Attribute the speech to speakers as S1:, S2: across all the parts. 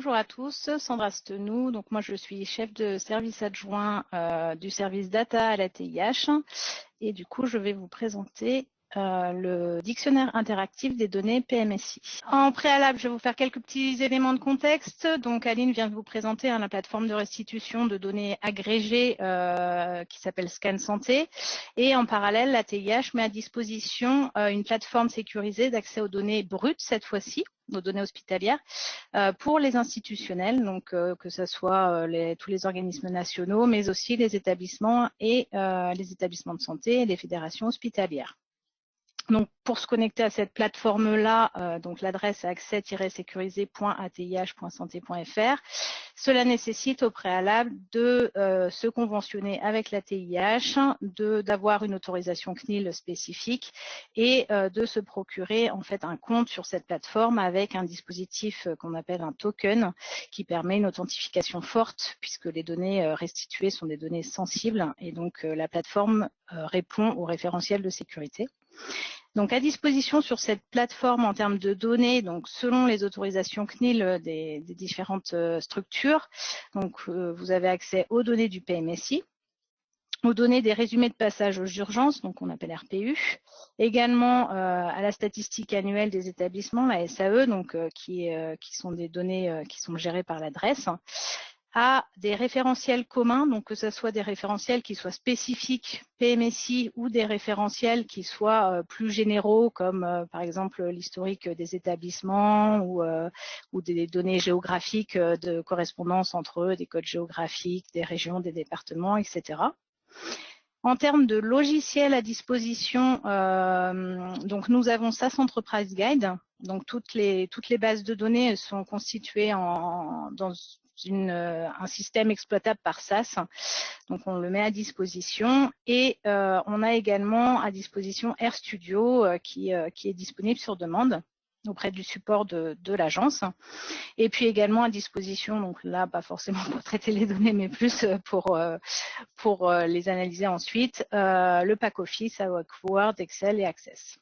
S1: Bonjour à tous, Sandra Stenou. Donc moi je suis chef de service adjoint du service data à la TIH et du coup je vais vous présenter le dictionnaire interactif des données PMSI. En préalable, je vais vous faire quelques petits éléments de contexte. Donc Aline vient de vous présenter la plateforme de restitution de données agrégées qui s'appelle Scan Santé. Et en parallèle, la TIH met à disposition une plateforme sécurisée d'accès aux données brutes cette fois-ci, aux données hospitalières, pour les institutionnels, donc que ce soit tous les organismes nationaux, mais aussi les établissements et les établissements de santé et les fédérations hospitalières. Donc, pour se connecter à cette plateforme-là, donc l'adresse est accès-sécurisé.atih.santé.fr. Cela nécessite au préalable de se conventionner avec la TIH, d'avoir une autorisation CNIL spécifique et de se procurer en fait un compte sur cette plateforme avec un dispositif qu'on appelle un token qui permet une authentification forte puisque les données restituées sont des données sensibles et donc la plateforme répond au référentiel de sécurité. Donc à disposition sur cette plateforme en termes de données, donc selon les autorisations CNIL des différentes structures, donc vous avez accès aux données du PMSI, aux données des résumés de passage aux urgences, donc on appelle RPU, également à la statistique annuelle des établissements, la SAE, donc qui sont des données qui sont gérées par l'adresse, à des référentiels communs, donc que ce soit des référentiels qui soient spécifiques PMSI ou des référentiels qui soient plus généraux, comme par exemple l'historique des établissements ou des données géographiques de correspondance entre eux, des codes géographiques, des régions, des départements, etc. En termes de logiciels à disposition, donc nous avons SAS Enterprise Guide. Donc toutes les bases de données sont constituées dans un système exploitable par SAS. Donc on le met à disposition et on a également à disposition RStudio qui est disponible sur demande auprès du support de l'agence. Et puis également à disposition, donc là pas forcément pour traiter les données mais plus pour les analyser ensuite, le pack Office avec Word, Excel et Access.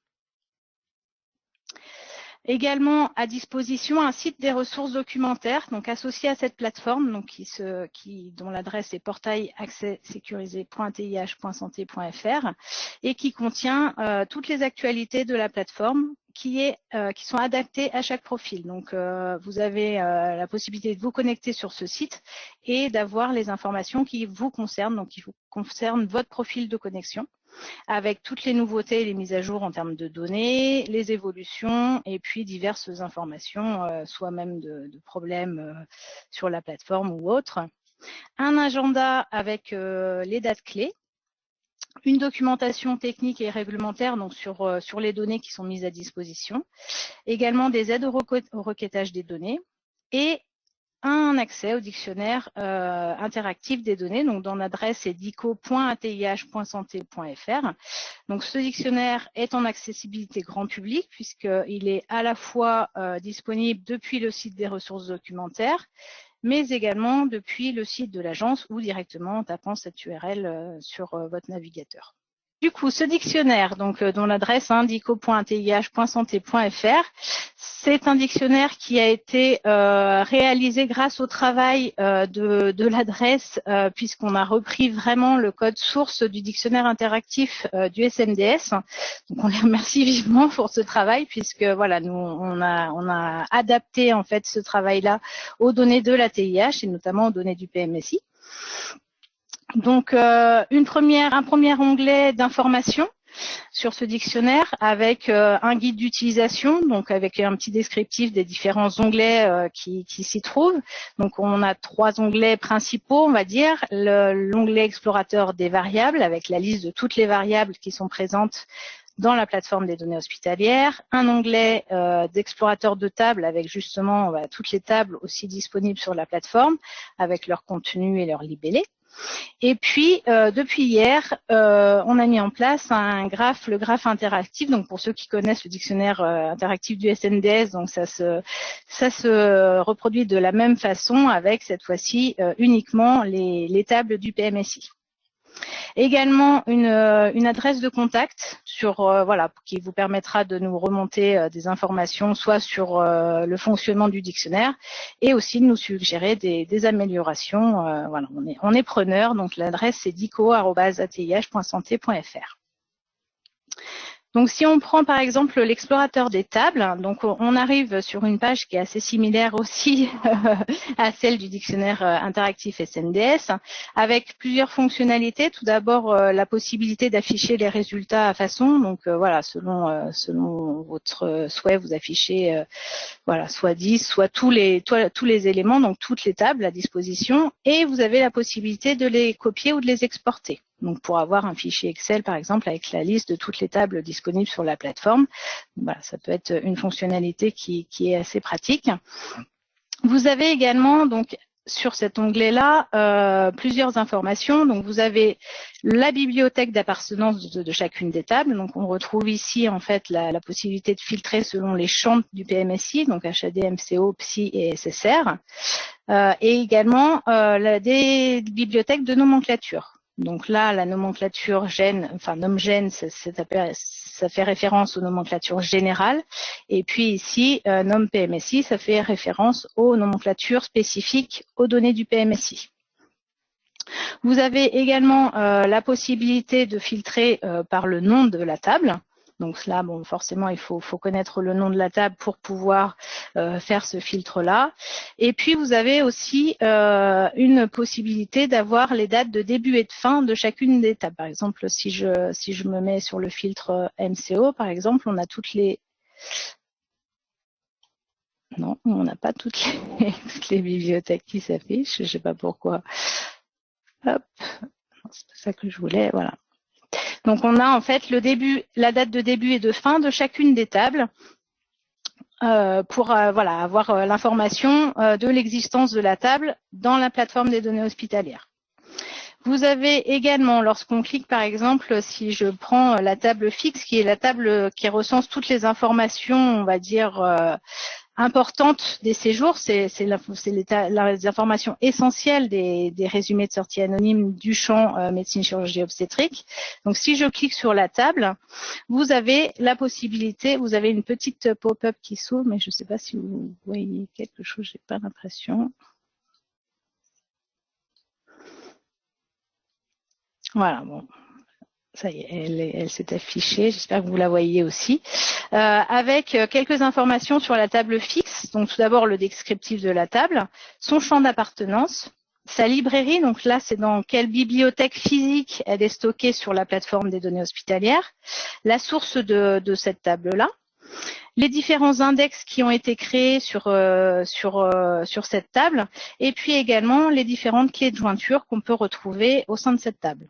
S1: Également à disposition un site des ressources documentaires, donc associé à cette plateforme, donc dont l'adresse est portail-accès-sécurisé.tih.santé.fr et qui contient toutes les actualités de la plateforme qui sont adaptées à chaque profil. Donc vous avez la possibilité de vous connecter sur ce site et d'avoir les informations qui vous concernent, donc qui vous concernent votre profil de connexion, avec toutes les nouveautés et les mises à jour en termes de données, les évolutions et puis diverses informations, soit même de problèmes sur la plateforme ou autre. Un agenda avec les dates clés, une documentation technique et réglementaire donc sur les données qui sont mises à disposition, également des aides au requêtage des données et un accès au dictionnaire interactif des données, donc dont l'adresse est dico.atih.santé.fr. Donc ce dictionnaire est en accessibilité grand public puisqu'il est à la fois disponible depuis le site des ressources documentaires, mais également depuis le site de l'agence ou directement en tapant cette URL sur votre navigateur. Du coup, ce dictionnaire, donc dont l'adresse dico.atih.santé.fr, c'est un dictionnaire qui a été réalisé grâce au travail de l'adresse, puisqu'on a repris vraiment le code source du dictionnaire interactif du SNDS. Donc, on les remercie vivement pour ce travail, puisque voilà, nous on a adapté en fait ce travail-là aux données de la TIH et notamment aux données du PMSI. Donc, un premier onglet d'information sur ce dictionnaire avec un guide d'utilisation, donc avec un petit descriptif des différents onglets qui s'y trouvent. Donc, on a 3 onglets principaux, on va dire. L'onglet explorateur des variables avec la liste de toutes les variables qui sont présentes dans la plateforme des données hospitalières, un onglet d'explorateur de tables avec justement toutes les tables aussi disponibles sur la plateforme avec leur contenu et leur libellé. Et puis, depuis hier, on a mis en place le graphe interactif. Donc, pour ceux qui connaissent le dictionnaire interactif du SNDS, donc ça se reproduit de la même façon avec cette fois-ci uniquement les tables du PMSI. Également une adresse de contact voilà, qui vous permettra de nous remonter des informations, soit sur le fonctionnement du dictionnaire, et aussi de nous suggérer des améliorations. Voilà, on est preneur, donc l'adresse c'est dico@atih.santé.fr. Donc, si on prend par exemple l'explorateur des tables, donc on arrive sur une page qui est assez similaire aussi à celle du dictionnaire interactif SNDS, avec plusieurs fonctionnalités. Tout d'abord, la possibilité d'afficher les résultats à façon. Donc voilà, selon votre souhait, vous affichez voilà, soit 10, soit tous les éléments, donc toutes les tables à disposition, et vous avez la possibilité de les copier ou de les exporter. Donc pour avoir un fichier Excel par exemple avec la liste de toutes les tables disponibles sur la plateforme, voilà, ça peut être une fonctionnalité qui est assez pratique. Vous avez également donc sur cet onglet-là plusieurs informations. Donc vous avez la bibliothèque d'appartenance de chacune des tables. Donc on retrouve ici en fait la possibilité de filtrer selon les champs du PMSI, donc HAD, MCO, PSI et SSR, et également des bibliothèques de nomenclature. Donc là, la nomenclature gène, enfin nom-gène, ça fait référence aux nomenclatures générales. Et puis ici, nom PMSI, ça fait référence aux nomenclatures spécifiques aux données du PMSI. Vous avez également la possibilité de filtrer par le nom de la table. Donc là, bon, forcément, il faut connaître le nom de la table pour pouvoir faire ce filtre-là. Et puis, vous avez aussi une possibilité d'avoir les dates de début et de fin de chacune des tables. Par exemple, si je me mets sur le filtre MCO, par exemple, on a toutes les... Non, on n'a pas toutes les bibliothèques qui s'affichent. Je ne sais pas pourquoi. Hop, c'est pas ça que je voulais. Voilà. Donc, on a en fait la date de début et de fin de chacune des tables pour voilà, avoir l'information de l'existence de la table dans la plateforme des données hospitalières. Vous avez également, lorsqu'on clique par exemple, si je prends la table fixe, qui est la table qui recense toutes les informations, on va dire, importante des séjours, c'est les informations essentielles des résumés de sortie anonyme du champ médecine, chirurgie, obstétrique. Donc, si je clique sur la table, vous avez la possibilité, vous avez une petite pop-up qui s'ouvre, mais je ne sais pas si vous voyez quelque chose, j'ai pas l'impression. Voilà, bon. Ça y est, elle s'est affichée. J'espère que vous la voyez aussi. Avec quelques informations sur la table fixe. Donc, tout d'abord, le descriptif de la table, son champ d'appartenance, sa librairie. Donc là, c'est dans quelle bibliothèque physique elle est stockée sur la plateforme des données hospitalières. La source de cette table-là. Les différents index qui ont été créés sur cette table. Et puis également, les différentes clés de jointure qu'on peut retrouver au sein de cette table.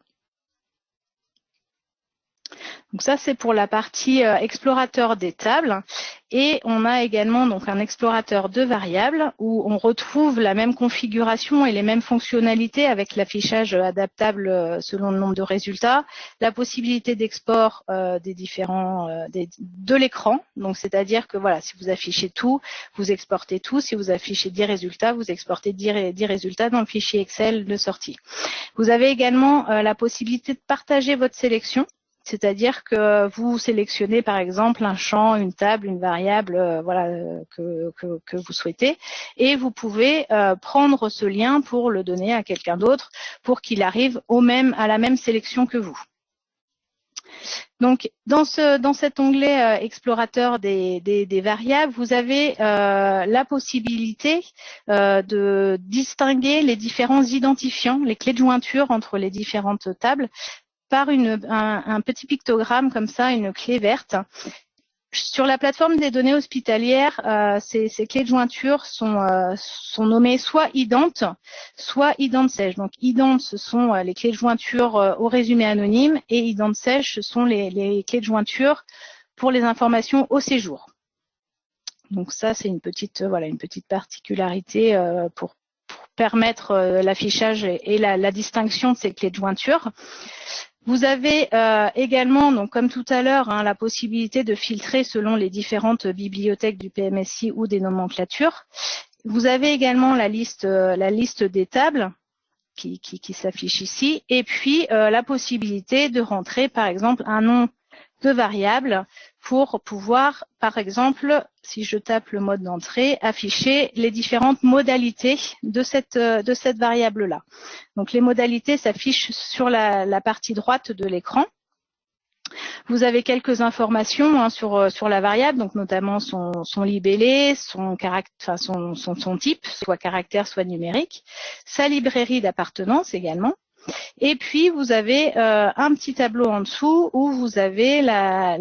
S1: Donc ça, c'est pour la partie explorateur des tables. Et on a également donc un explorateur de variables où on retrouve la même configuration et les mêmes fonctionnalités avec l'affichage adaptable selon le nombre de résultats, la possibilité d'export de l'écran. Donc c'est-à-dire que voilà, si vous affichez tout, vous exportez tout. Si vous affichez 10 résultats, vous exportez 10 résultats dans le fichier Excel de sortie. Vous avez également la possibilité de partager votre sélection. C'est-à-dire que vous sélectionnez par exemple un champ, une table, une variable voilà, que vous souhaitez et vous pouvez prendre ce lien pour le donner à quelqu'un d'autre pour qu'il arrive à la même sélection que vous. Donc, dans cet onglet explorateur des variables, vous avez la possibilité de distinguer les différents identifiants, les clés de jointure entre les différentes tables, par un petit pictogramme comme ça, une clé verte. Sur la plateforme des données hospitalières, ces clés de jointure sont nommées soit ident, soit ident sèche. Donc ident, ce sont les clés de jointure au résumé anonyme et ident sèche, ce sont les clés de jointure pour les informations au séjour. Donc ça, c'est une petite particularité pour permettre l'affichage et la distinction de ces clés de jointure. Vous avez également, donc comme tout à l'heure, la possibilité de filtrer selon les différentes bibliothèques du PMSI ou des nomenclatures. Vous avez également la liste des tables qui s'affiche ici, et puis la possibilité de rentrer par exemple un nom de variable pour pouvoir, par exemple, si je tape le mode d'entrée, afficher les différentes modalités de cette variable-là. Donc les modalités s'affichent sur la partie droite de l'écran. Vous avez quelques informations sur la variable, donc notamment son libellé, son type, soit caractère, soit numérique, sa librairie d'appartenance également. Et puis, vous avez un petit tableau en dessous où vous avez la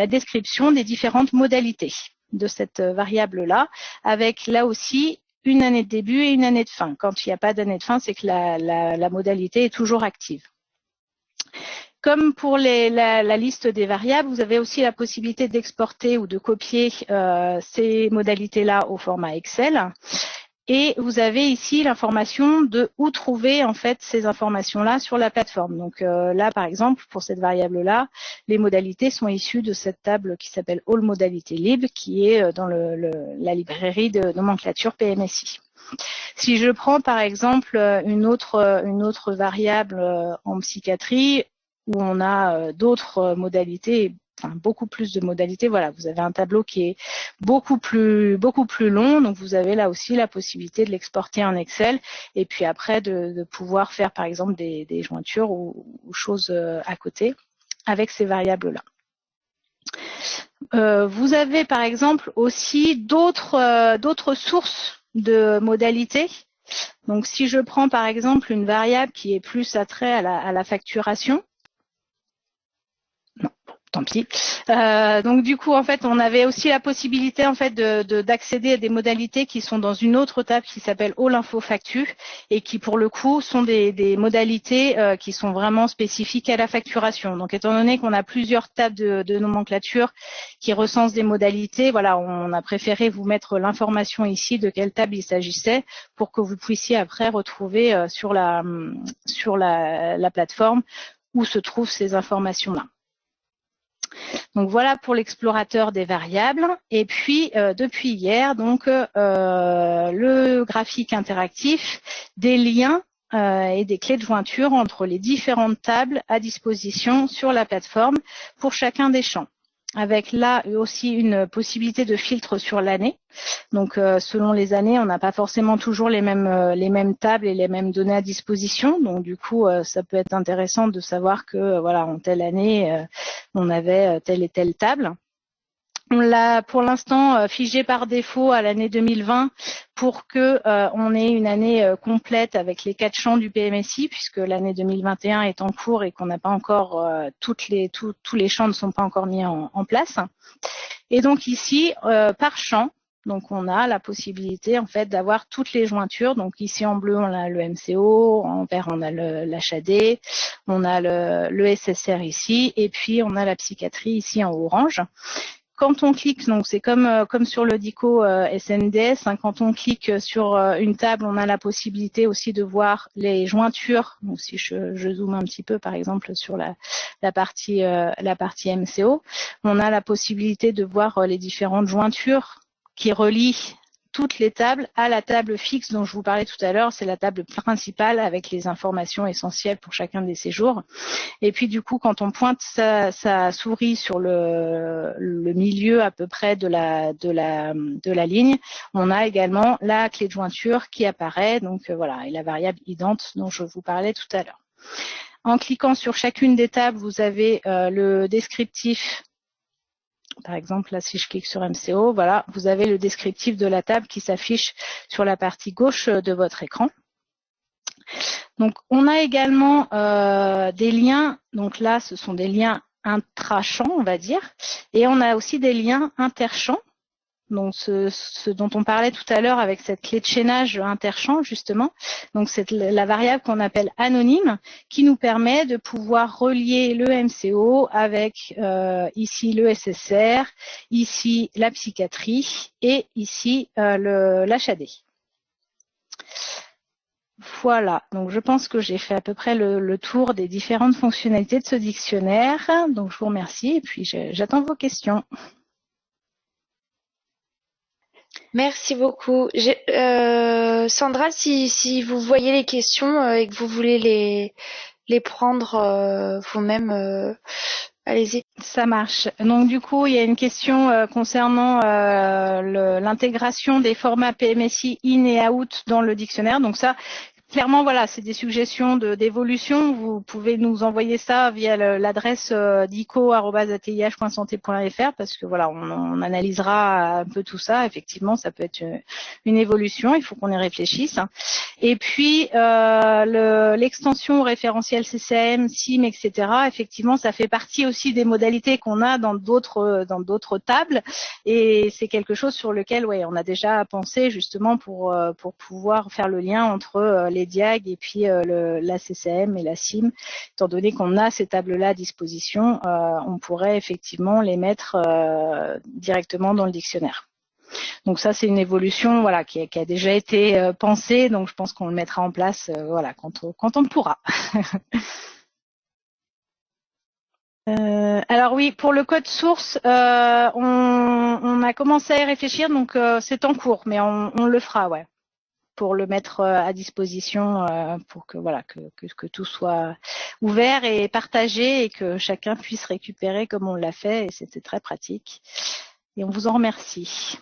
S1: description des différentes modalités de cette variable-là, avec là aussi une année de début et une année de fin. Quand il n'y a pas d'année de fin, c'est que la modalité est toujours active. Comme pour la liste des variables, vous avez aussi la possibilité d'exporter ou de copier ces modalités-là au format Excel. Et vous avez ici l'information de où trouver en fait ces informations-là sur la plateforme. Donc là, par exemple, pour cette variable-là, les modalités sont issues de cette table qui s'appelle All Modalités Lib, qui est dans la librairie de nomenclature PMSI. Si je prends par exemple une autre variable en psychiatrie où on a d'autres modalités, enfin beaucoup plus de modalités, voilà, vous avez un tableau qui est beaucoup plus long, donc vous avez là aussi la possibilité de l'exporter en Excel et puis après de pouvoir faire par exemple des jointures ou choses à côté avec ces variables-là. Vous avez par exemple aussi d'autres sources de modalités. Donc si je prends par exemple une variable qui est plus attrait à la facturation, non, tant pis. Donc du coup en fait on avait aussi la possibilité en fait d'accéder à des modalités qui sont dans une autre table qui s'appelle All Info Factu et qui pour le coup sont des modalités qui sont vraiment spécifiques à la facturation. Donc étant donné qu'on a plusieurs tables de nomenclature qui recensent des modalités, voilà, on a préféré vous mettre l'information ici de quelle table il s'agissait pour que vous puissiez après retrouver sur la plateforme où se trouvent ces informations-là. Donc voilà pour l'explorateur des variables. Et puis depuis hier, donc le graphique interactif des liens et des clés de jointure entre les différentes tables à disposition sur la plateforme pour chacun des champs. Avec là aussi une possibilité de filtre sur l'année. Donc selon les années, on n'a pas forcément toujours les mêmes tables et les mêmes données à disposition. Donc du coup, ça peut être intéressant de savoir que voilà, en telle année, on avait telle et telle table. On l'a pour l'instant figé par défaut à l'année 2020 pour que on ait une année complète avec les 4 champs du PMSI, puisque l'année 2021 est en cours et qu'on n'a pas encore tous les champs ne sont pas encore mis en place. Et donc ici, par champ, donc on a la possibilité en fait d'avoir toutes les jointures. Donc ici en bleu on a le MCO, en vert on a l'HAD, on a le SSR ici, et puis on a la psychiatrie ici en orange. Quand on clique, donc c'est comme sur le DICO SNDS, quand on clique sur une table, on a la possibilité aussi de voir les jointures. Donc si je zoome un petit peu, par exemple sur la partie MCO, on a la possibilité de voir les différentes jointures qui relient toutes les tables à la table fixe dont je vous parlais tout à l'heure. C'est la table principale avec les informations essentielles pour chacun des séjours. Et puis du coup, quand on pointe sa souris sur le milieu à peu près de la ligne, on a également la clé de jointure qui apparaît. Donc voilà, et la variable ident dont je vous parlais tout à l'heure. En cliquant sur chacune des tables, vous avez le descriptif. Par exemple, là, si je clique sur MCO, voilà, vous avez le descriptif de la table qui s'affiche sur la partie gauche de votre écran. Donc, on a également des liens. Donc là, ce sont des liens intra-champs, on va dire. Et on a aussi des liens inter-champs. Donc, ce dont on parlait tout à l'heure avec cette clé de chaînage interchamp, justement. Donc, c'est la variable qu'on appelle anonyme qui nous permet de pouvoir relier le MCO avec ici le SSR, ici la psychiatrie et ici l'HAD. Voilà, donc je pense que j'ai fait à peu près le tour des différentes fonctionnalités de ce dictionnaire. Donc, je vous remercie et puis j'attends vos questions.
S2: Merci beaucoup. Sandra, si vous voyez les questions et que vous voulez les prendre vous-même, allez-y.
S1: Ça marche. Donc du coup, il y a une question concernant l'intégration des formats PMSI in et out dans le dictionnaire. Donc ça, clairement, voilà, c'est des suggestions d'évolution. Vous pouvez nous envoyer ça via l'adresse dico@atih.santé.fr parce que voilà, on analysera un peu tout ça. Effectivement, ça peut être une évolution. Il faut qu'on y réfléchisse. Et puis l'extension référentiel CCM, SIM, etc. Effectivement, ça fait partie aussi des modalités qu'on a dans d'autres tables, et c'est quelque chose sur lequel, ouais, on a déjà pensé justement pour pouvoir faire le lien entre les diag et puis la CCM et la SIM. Étant donné qu'on a ces tables-là à disposition, on pourrait effectivement les mettre directement dans le dictionnaire. Donc ça, c'est une évolution, voilà, qui a déjà été pensée. Donc je pense qu'on le mettra en place, voilà, quand on le pourra. Alors oui, pour le code source, on a commencé à y réfléchir, donc c'est en cours, mais on le fera, ouais, pour le mettre à disposition, pour que voilà, que tout soit ouvert et partagé et que chacun puisse récupérer comme on l'a fait. Et c'était très pratique. Et on vous en remercie.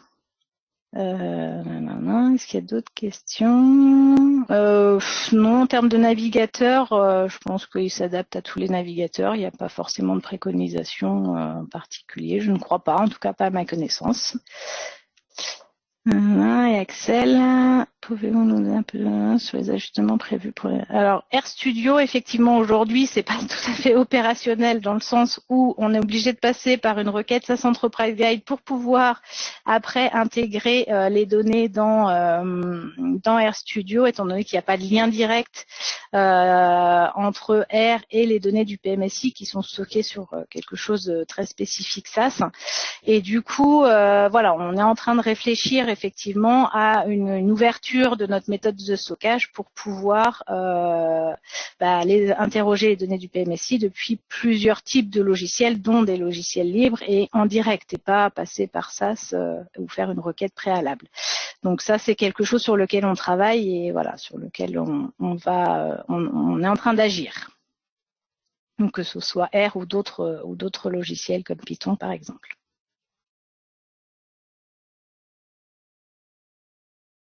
S1: Est-ce qu'il y a d'autres questions? Non, en termes de navigateur, je pense qu'il s'adapte à tous les navigateurs. Il n'y a pas forcément de préconisation en particulier. Je ne crois pas, en tout cas pas à ma connaissance. Et Axel, pouvez-vous nous dire un peu sur les ajustements prévus pour les... Alors, RStudio, effectivement, aujourd'hui, c'est pas tout à fait opérationnel dans le sens où on est obligé de passer par une requête SaaS Enterprise Guide pour pouvoir après intégrer les données dans RStudio, étant donné qu'il n'y a pas de lien direct entre R et les données du PMSI qui sont stockées sur quelque chose de très spécifique SaaS. Et du coup, voilà, on est en train de réfléchir effectivement à une ouverture de notre méthode de stockage pour pouvoir aller interroger les données du PMSI depuis plusieurs types de logiciels, dont des logiciels libres et en direct, et pas passer par SaaS ou faire une requête préalable. Donc ça, c'est quelque chose sur lequel on travaille et voilà, sur lequel on est en train d'agir. Donc que ce soit R ou d'autres logiciels comme Python par exemple.